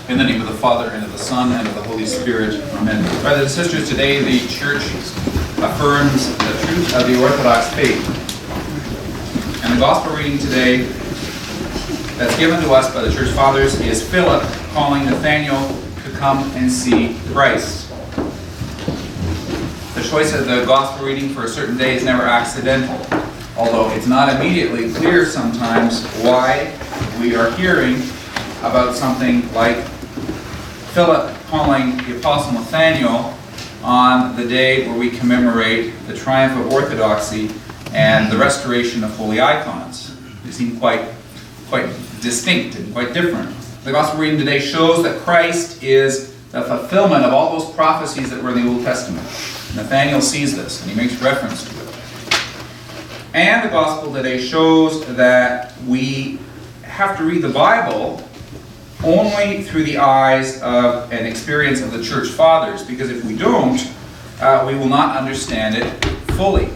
In the name of the Father, and of the Son, and of the Holy Spirit. Amen. Brothers and sisters, today the Church affirms the truth of the Orthodox faith. And the Gospel reading today that's given to us by the Church Fathers is Philip calling Nathaniel to come and see Christ. The choice of the Gospel reading for a certain day is never accidental, although it's not immediately clear sometimes why we are hearing about something like Philip calling the Apostle Nathaniel on the day where we commemorate the Triumph of Orthodoxy and the restoration of holy icons. They seem quite distinct and quite different. The Gospel reading today shows that Christ is the fulfillment of all those prophecies that were in the Old Testament. Nathaniel sees this and he makes reference to it. And the Gospel today shows that we have to read the Bible only through the eyes of an experience of the Church Fathers, because if we don't, we will not understand it fully.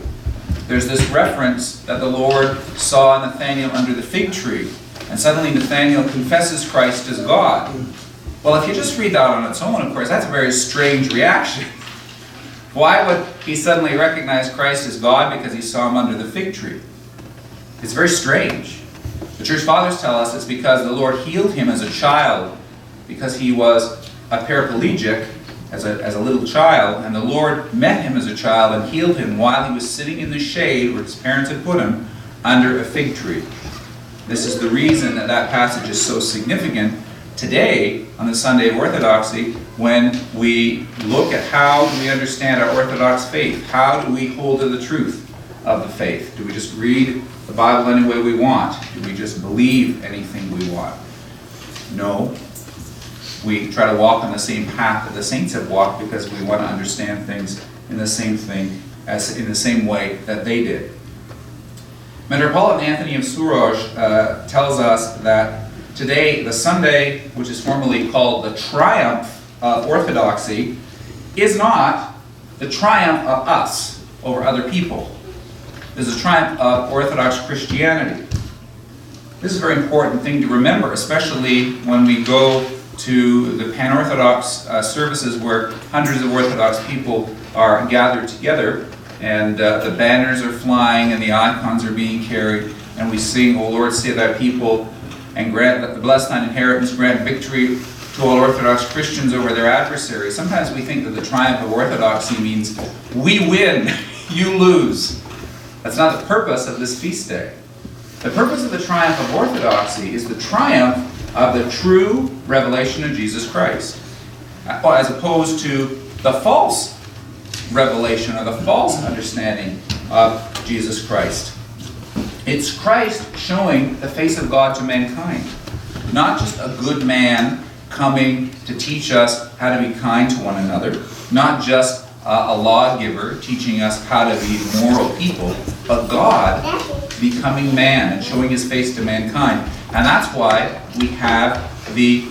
There's this reference that the Lord saw Nathaniel under the fig tree, and suddenly Nathaniel confesses Christ as God. Well, if you just read that on its own, of course, that's a very strange reaction. Why would he suddenly recognize Christ as God because he saw him under the fig tree? It's very strange. The Church Fathers tell us it's because the Lord healed him as a child, because he was a paraplegic as a little child, and the Lord met him as a child and healed him while he was sitting in the shade where his parents had put him under a fig tree. This is the reason that that passage is so significant today on the Sunday of Orthodoxy when we look at how do we understand our Orthodox faith. How do we hold to the truth of the faith? Do we just read the Bible any way we want? Do we just believe anything we want? No. We try to walk on the same path that the saints have walked because we want to understand things in the same way that they did. Metropolitan Anthony of Suraj tells us that today, the Sunday, which is formally called the Triumph of Orthodoxy, is not the triumph of us over other people. It is a triumph of Orthodox Christianity. This is a very important thing to remember, especially when we go to the pan-Orthodox services where hundreds of Orthodox people are gathered together, and the banners are flying and the icons are being carried, and we sing, "O Lord, save thy people, and grant that the blessed thine inheritance, grant victory to all Orthodox Christians over their adversaries." Sometimes we think that the triumph of Orthodoxy means we win, you lose. That's not the purpose of this feast day. The purpose of the Triumph of Orthodoxy is the triumph of the true revelation of Jesus Christ, as opposed to the false revelation or the false understanding of Jesus Christ. It's Christ showing the face of God to mankind. Not just a good man coming to teach us how to be kind to one another, not just a lawgiver teaching us how to be moral people, but God becoming man and showing his face to mankind. And that's why we have the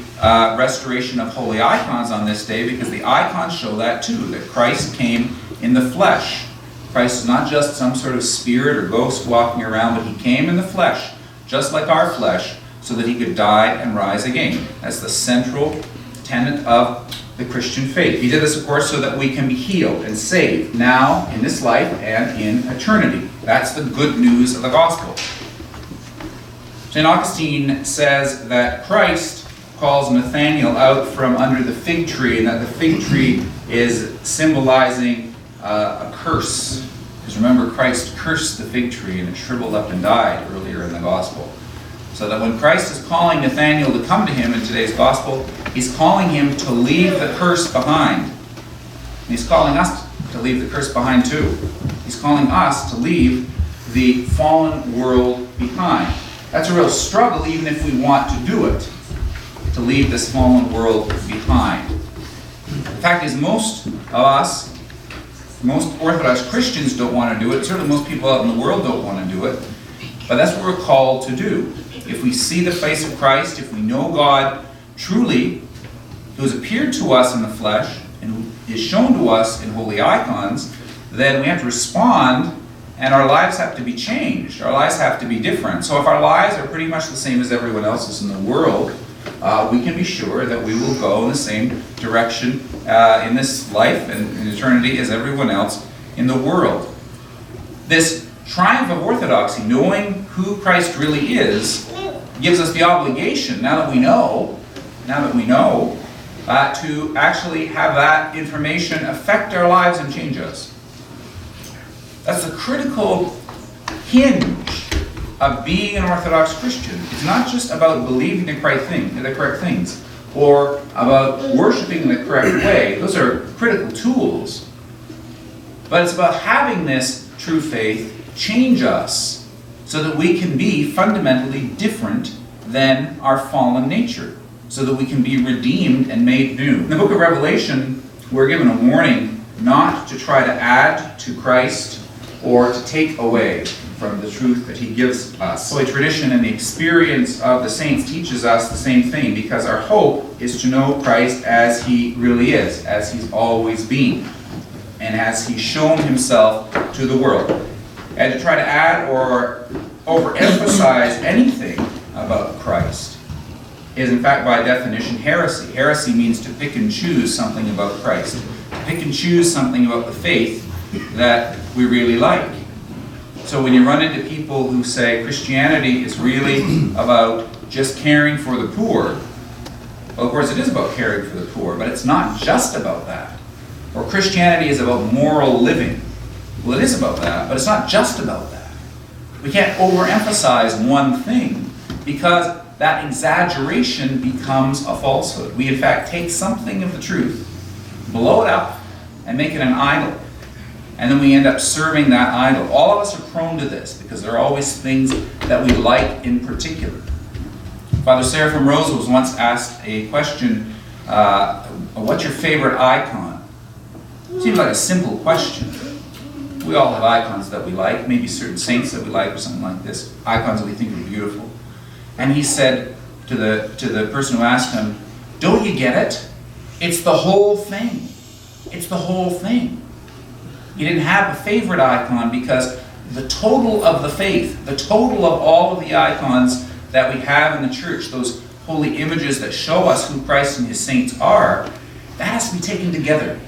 restoration of holy icons on this day, because the icons show that too, that Christ came in the flesh. Christ is not just some sort of spirit or ghost walking around, but he came in the flesh, just like our flesh, so that he could die and rise again. That's the central tenet of the Christian faith. He did this, of course, so that we can be healed and saved now in this life and in eternity. That's the good news of the gospel. St. Augustine says that Christ calls Nathaniel out from under the fig tree, and that the fig tree is symbolizing a curse. Because remember, Christ cursed the fig tree and it shriveled up and died earlier in the gospel. So that when Christ is calling Nathaniel to come to him in today's gospel, he's calling him to leave the curse behind. And he's calling us to leave the curse behind too. He's calling us to leave the fallen world behind. That's a real struggle, even if we want to do it, to leave this fallen world behind. The fact is, most of us, most Orthodox Christians don't want to do it. Certainly most people out in the world don't want to do it. But that's what we're called to do. If we see the face of Christ, if we know God truly, who has appeared to us in the flesh and who is shown to us in holy icons, then we have to respond, and our lives have to be changed. Our lives have to be different. So if our lives are pretty much the same as everyone else's in the world, we can be sure that we will go in the same direction in this life and in eternity as everyone else in the world. This triumph of orthodoxy, knowing who Christ really is, gives us the obligation, now that we know, to actually have that information affect our lives and change us. That's a critical hinge of being an Orthodox Christian. It's not just about believing the correct things, or about worshiping in the correct way. Those are critical tools. But it's about having this true faith change us so that we can be fundamentally different than our fallen nature, so that we can be redeemed and made new. In the book of Revelation, we're given a warning not to try to add to Christ or to take away from the truth that he gives us. Holy tradition and the experience of the saints teaches us the same thing, because our hope is to know Christ as he really is, as he's always been, and as he's shown himself to the world. And to try to add or overemphasize anything about Christ is, in fact, by definition, heresy. Heresy means to pick and choose something about Christ, to pick and choose something about the faith that we really like. So when you run into people who say Christianity is really about just caring for the poor, well, of course it is about caring for the poor, but it's not just about that. Or Christianity is about moral living. Well, it is about that, but it's not just about that. We can't overemphasize one thing, because that exaggeration becomes a falsehood. We, in fact, take something of the truth, blow it up, and make it an idol. And then we end up serving that idol. All of us are prone to this, because there are always things that we like in particular. Father Seraphim Rose was once asked a question, what's your favorite icon? Seems like a simple question. We all have icons that we like, maybe certain saints that we like or something like this, icons that we think are beautiful. And he said to the person who asked him, don't you get it? It's the whole thing. It's the whole thing. He didn't have a favorite icon, because the total of the faith, the total of all of the icons that we have in the church, those holy images that show us who Christ and his saints are, that has to be taken together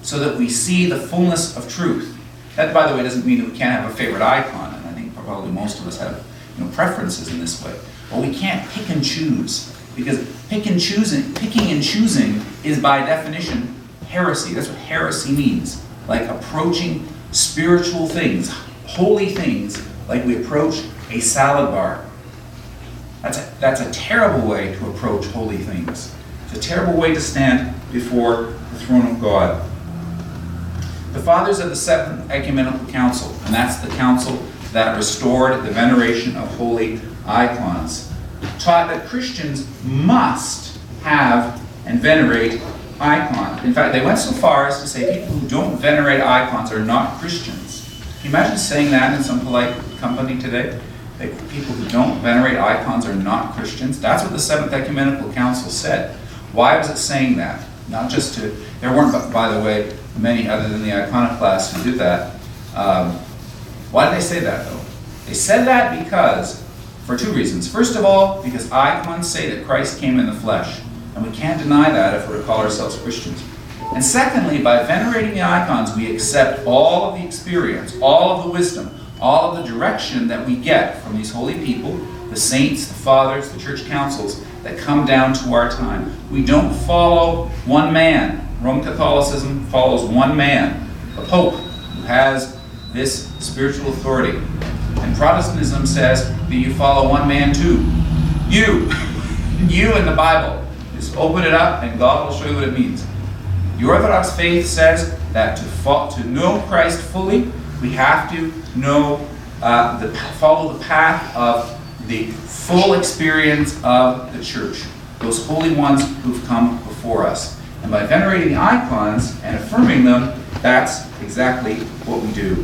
so that we see the fullness of truth. That, by the way, doesn't mean that we can't have a favorite icon, and I think probably most of us have preferences in this way. But we can't pick and choose, because picking and choosing is by definition heresy. That's what heresy means. Like approaching spiritual things, holy things, like we approach a salad bar. That's a terrible way to approach holy things. It's a terrible way to stand before the throne of God. The fathers of the Seventh Ecumenical Council, and that's the council that restored the veneration of holy icons, taught that Christians must have and venerate icons. In fact, they went so far as to say people who don't venerate icons are not Christians. Can you imagine saying that in some polite company today? That people who don't venerate icons are not Christians? That's what the Seventh Ecumenical Council said. Why was it saying that? Not just to... There weren't, by the way, many other than the iconoclasts who did that. Why did they say that, though? They said that because, for two reasons. First of all, because icons say that Christ came in the flesh. And we can't deny that if we're to call ourselves Christians. And secondly, by venerating the icons, we accept all of the experience, all of the wisdom, all of the direction that we get from these holy people, the saints, the fathers, the church councils, that come down to our time. We don't follow one man. Roman Catholicism follows one man, the Pope, who has this spiritual authority. And Protestantism says that you follow one man too. You. You in the Bible. Just open it up and God will show you what it means. The Orthodox faith says that to know Christ fully, we have to know, follow the path of the full experience of the church, those holy ones who've come before us. And by venerating the icons and affirming them, that's exactly what we do.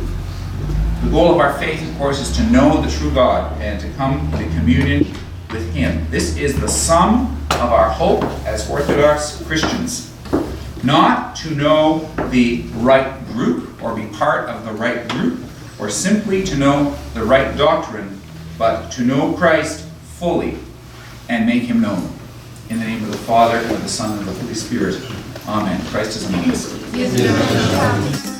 The goal of our faith, of course, is to know the true God and to come into communion with Him. This is the sum of our hope as Orthodox Christians. Not to know the right group or be part of the right group or simply to know the right doctrine, but to know Christ fully and make Him known. In the name of the Father, and of the Son, and of the Holy Spirit. Amen. Christ is among us.